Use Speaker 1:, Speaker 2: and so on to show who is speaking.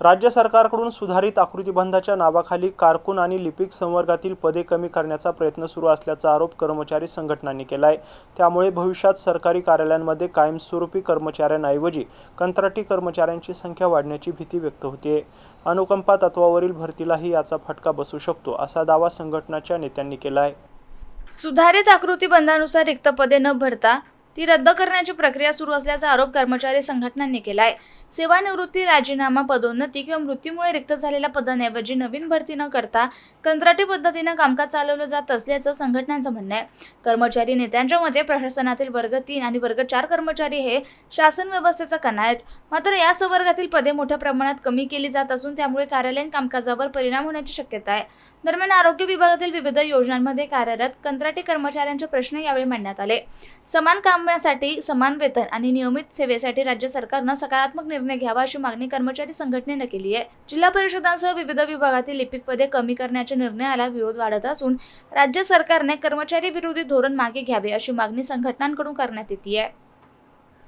Speaker 1: राज्य सरकारकडून सुधारित आकृतिबंधाच्या नावाखाली कारकून आणि लिपिक संवर्गातील पदे कमी करण्याचा प्रयत्न सुरू असल्याचा आरोप कर्मचारी संघटनांनी केला आहे। त्यामुळे भविष्यात सरकारी कार्यालयांमध्ये कायमस्वरूपी कर्मचाऱ्यांऐवजी कंत्राटी कर्मचाऱ्यांची संख्या वाढण्याची भीती व्यक्त होते। अनुकंपा तत्वावरील भरतीलाही याचा फटका बसू शकतो असा दावा संघटनाच्या नेत्यांनी केला आहे।
Speaker 2: सुधारित आकृतिबंधानुसार रिक्त पदे न भरता ती रद्द करण्याची प्रक्रिया सुरू असल्याचा आरोप कर्मचारी संघटनांनी केला आहे। सेवानिवृत्ती, राजीनामा, पदोन्नती किंवा मृत्यूमुळे रिक्त झालेल्या पदांऐवजी नवीन भरती न करता कंत्राटी पद्धतीने कामकाज चालवलं जात असल्याचं संघटनांचं म्हणणं आहे। कर्मचारी नेत्यांच्या मते प्रशासनातील वर्ग 3 आणि वर्ग 4 कर्मचारी हे शासन व्यवस्थेचा कणा आहेत। मात्र या संवर्गातील पदे मोठ्या प्रमाणात कमी केली जात असून त्यामुळे कार्यालयीन कामकाजावर परिणाम होण्याची शक्यता आहे। दरम्यान आरोग्य विभागातील विविध योजनांमध्ये कार्यरत कंत्राटी कर्मचाऱ्यांचे प्रश्न यावेळी मांडण्यात आले। समान कामासाठी समान वेतन आणि नियमित सेवेसाठी राज्य सरकारनं सकारात्मक निर्णय घ्यावा अशी मागणी कर्मचारी संघटनेनं केली आहे। जिल्हा परिषदांसह विविध विभागातील लिपिक पदे कमी करण्याच्या निर्णयाला विरोध वाढत असून राज्य सरकारने कर्मचारी विरोधी धोरण मागे घ्यावे अशी मागणी संघटनांकडून करण्यात येते आहे।